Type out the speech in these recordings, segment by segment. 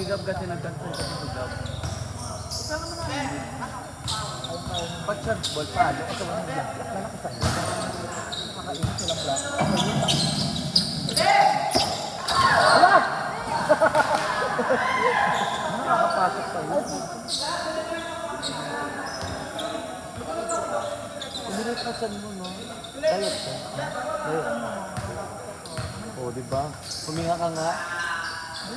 Gab kasi nag-cancel kasi si Gab. Pag short ball, paano? Kasi walang black. Wala nakasakit. Nakakainis silang black. Wala! Nakakapasok pa yun. Umilit na siya mo, no? Diet ka. Diet. Oo, diba? Huminga ka nga.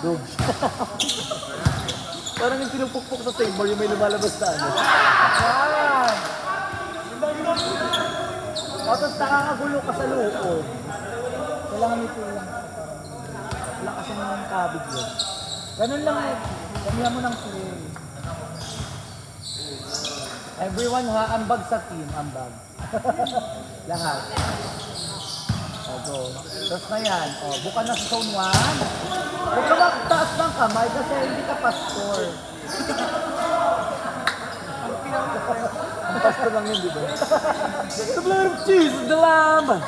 Dogs. Parang yung pinupukpok sa table yung may lumalabas na ano. Yan! O, tapos nakakagulo ka sa loob. Kailangan ito lang. Wala kasi ng kabig yun. Ganun lang eh. Kamihan mo ng play. Everyone ha, ambag sa team, ambag. Lahat. O, go. Tapos na yan. O, buka na sa zone 1. Huwag ka magtaas ng kamay kasi hindi ka pastor. Ang pastor lang yun, di ba? The blood of Jesus, the Lamb! O,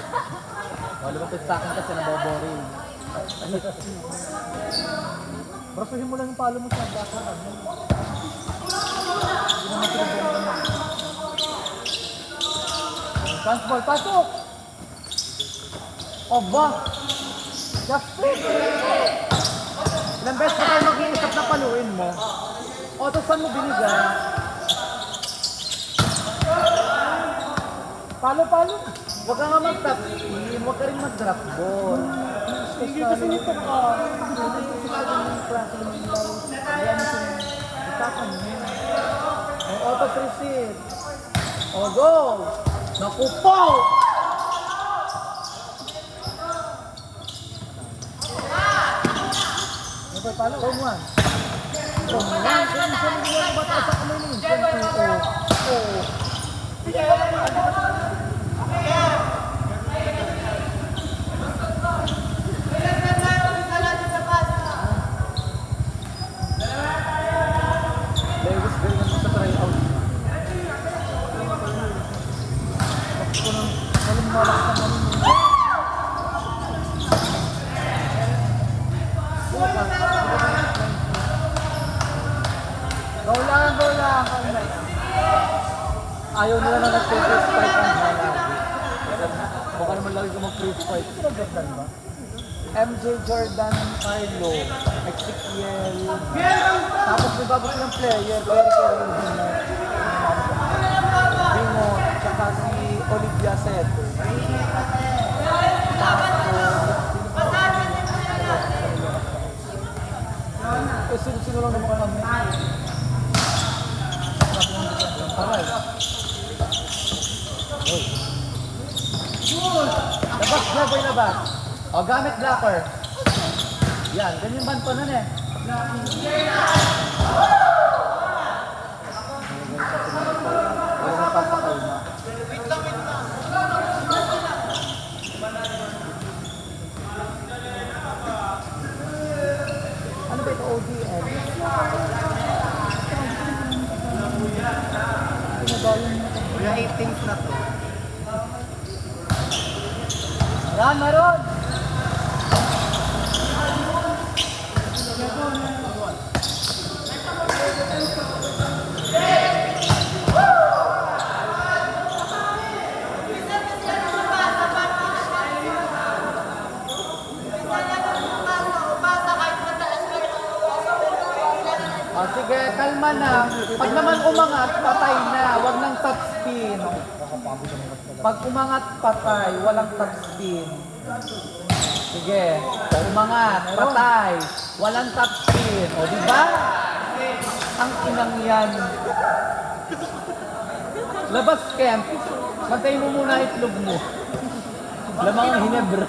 lumapit sa akin kasi naboboring. Brasuhin mo lang yung palo mo sa bakaran. Hindi naman sinaboring mo. Transball, pasok! O, ba? Just it! Ilang beses na tayo mag-iisap na paluin mo. O, tapos saan mo biniga? Palo-palo. Huwag ka nga mag-top team. Huwag ka rin mag-drop ball. Hindi kasi nito ka. Hindi kasi yung klase ng ilaw. Ayan mo siya. Itakan mo. O, autos receive. O, go! Naku po! Ito, palo, home one. Home one. Kung siya hindi mo ba tayo sa kamay niyo? Oo. Lewis, galing naman sa try-out. Bakit ko nang malummalak sa mali mo? Go lang. Ayaw nila na nag-free fight ang halagi. Baka naman lagi ko mag-free fight. Sino Jordan ba? MJ Jordan Carlo, Ezekiel. Tapos may bago silang player, Bimo, tsaka si Olivia Seto. Sino lang naman kami? Aray. Hey. Labas, boy, labas. O, gamit blocker. Yan, ganyan ban pa nun eh. Ano ba ito, ODL? Yung 18th na to. Maron! O sige, kalma na. Pag naman umangat, patay na. Huwag nang top spin. Pag umangat, patay. Walang top spin. Sige. O umangat, patay. Walang top spin. O diba? Ang inang yan. Labas, Kemp. Pantay mo muna itlog mo. Lamang ang hinebra.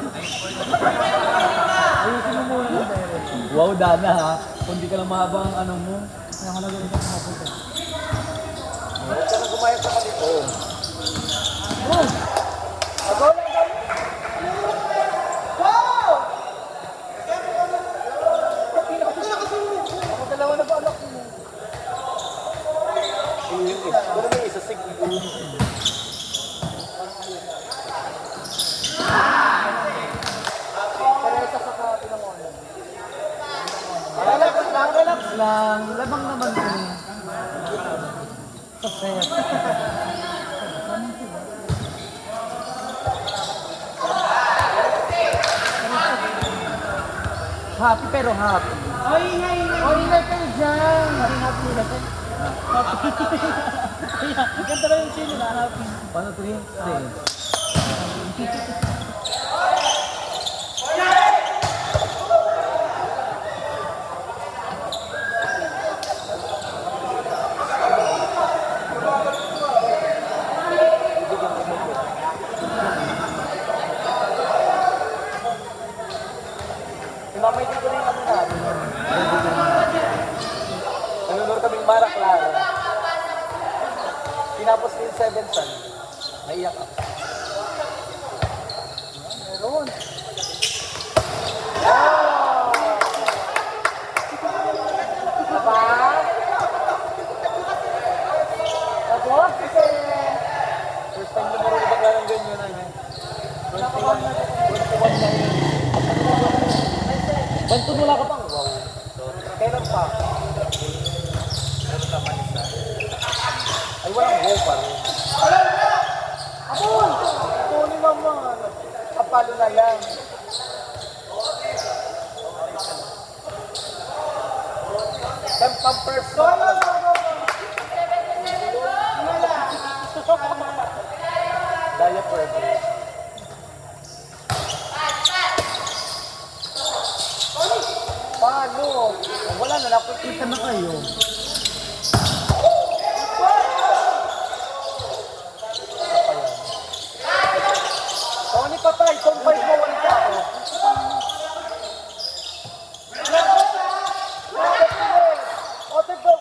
Ayusin mo muna ng direct. Wow, Dana ha. Kung di ka lang mahaba ang ano mo. Kaya ka nagawin ka mahapon ka. Huwag ka na gumayag sa kalito. Bro! Agaw lang kami! Wow! Ako dalawa na ba anak mo? Pero may isa siguro. Parehas sa pinangonan. Wala lang. Labang naman eh. Success. Happy pero happy. Ay, ay, ay. Oh, ingay kayo dyan. Happy nila po. Ang ganda ba yung sino na happy? 1, 2, 3. Mamay dito na yung ano natin. Nanunod kaming Mara Clara. Tinapos ko yung 7 Sun. Naiyak ako. Meron. Oh! Diba? Tapos kasi first time na marunong bakla ng ganyan ano. 21 na yun. Bantunula ka pang? Wow. Kailan pa? Meron naman isa. Ay, walang wow pa rin. Abon! Ito ni mama. Kapalo na lang. Pang-person. Daya pwede. Paano? Wala na, nakikita na kayo. Tony patay, Tony 5 mo, wala ka ako. Ote go!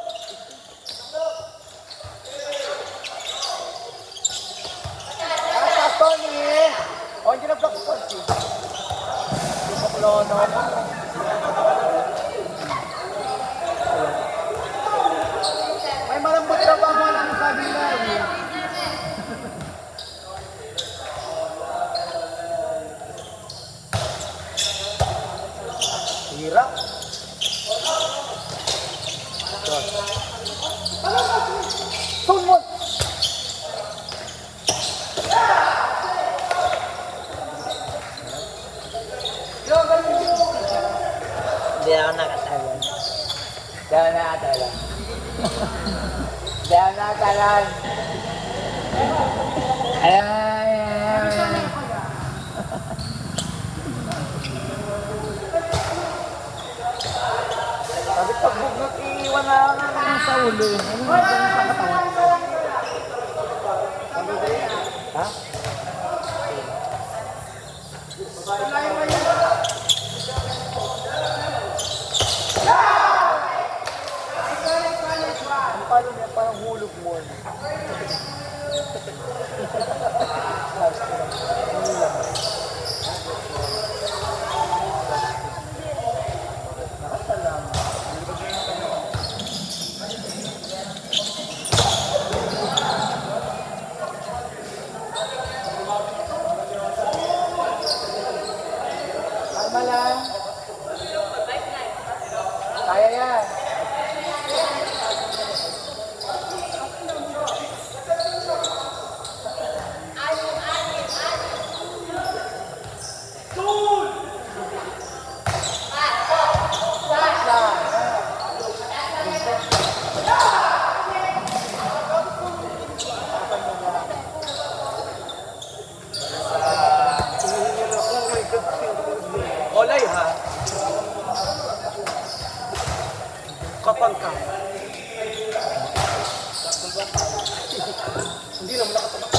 Asa, Tony! O, hindi na block ko. Hindi ko plono. May malambot na ba mo lang sabi na eh. Hirap. Tumot! Hindi ako nakatalan. Hindi ako nakatalan. Hindi ako nakatalan. Ayan. Sabi pag bugnot, iiwan na lang ang sa ulo. Ano ba yung pakatawan? Ha? Paano niya? Parang hulog mo. Tama lang. Kaya yan. Olay ha. Kapag ka. Hindi naman nakatamak.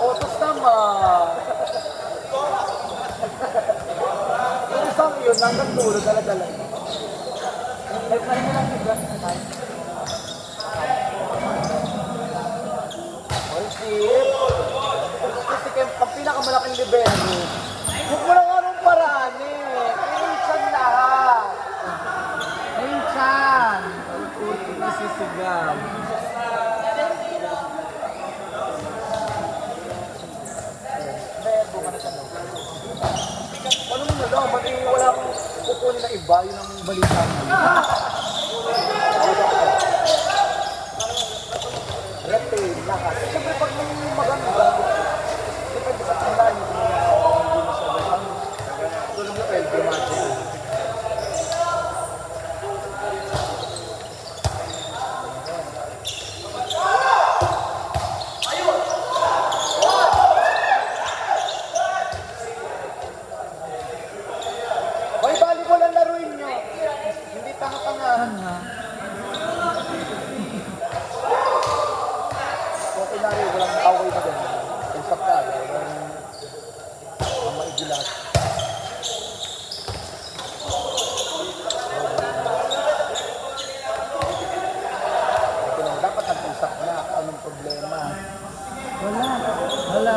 Otos naman. Yung isang yun, hanggang tulo, dala-dala. Nagkain mo lang siya. Oy, Steve. Kasi pag pinakamalaking libero, huwag mo lang anong paraan eh. Pinsan lahat. Pinsan. Isisigaw. Verbo ka na siya. Ano mo na lang, ba't wala akong kukunin na iba, yun ang balita mo. Retain, lakas. Siyempre pag may maganda, depende sa kanila, hindi mo siya doon. Doon mo pwede imagine. Hoy, volleyball ang laruin nyo. Hindi tanga-tangahan ha. Okay na rin, walang away na din. Usap ka, walang maigilat. Ito lang, dapat nag-usap na. Anong problema? Wala. Wala.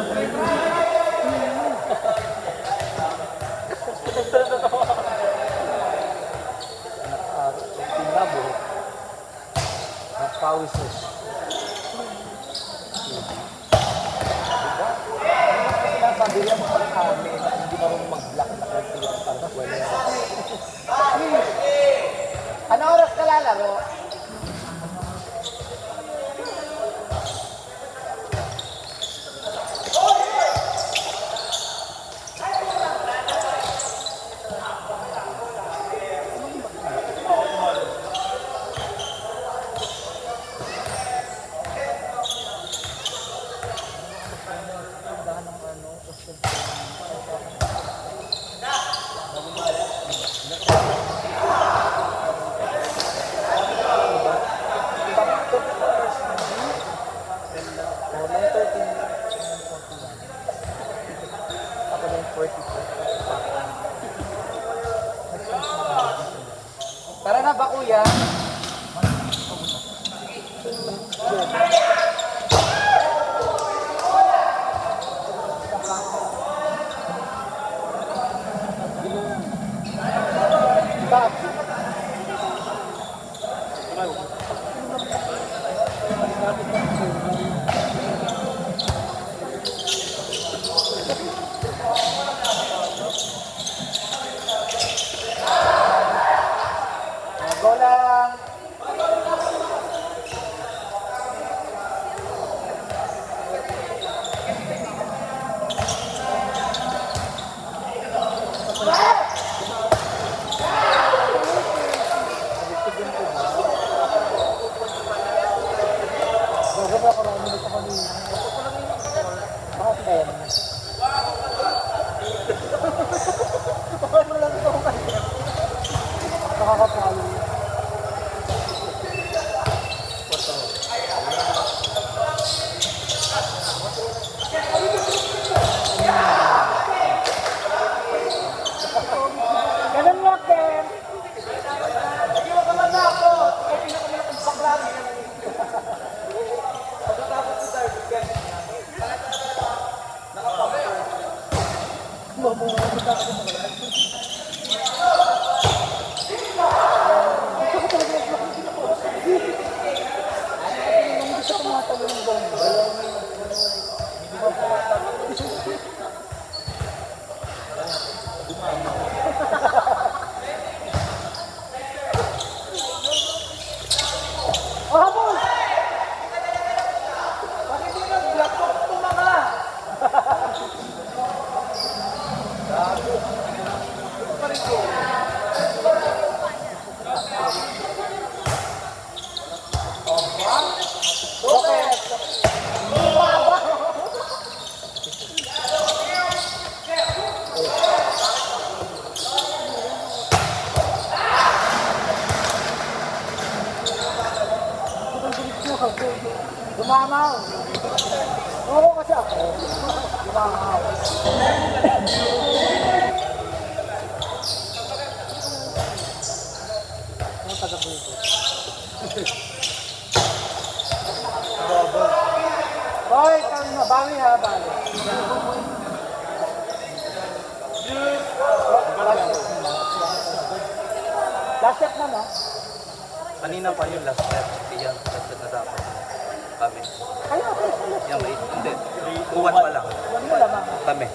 Tinabo. Nagpawises. Diba? Sinasabi niya mo parang kami na hindi marunong mag-block na kaya parang wala. Ano oras ka lalaro? Tara na ba kuya? Stop. Go lang. Nakakapalo. Ganun lang, Ken. Hindi mo ka matakot. Ay, pinakamalaking paklari. Pagkatapos si Darby, Ken. Nakapagod. Oh, habol! Bakit di nag-block ko? Tumama! Gago. Ito pa rin ko. Okay. Dumamaw. Oo kasi ako. Dumamaw. Ano taga-buhay ko? Hoy, kami na. Bawi ha, bawi. Last step na, no? Kanina pa yung last step. Yan, last step na dapat. Kami. Kaya, okay. Yan, may, hindi. Kuwan pa lang. Wala mo lamang. Kami.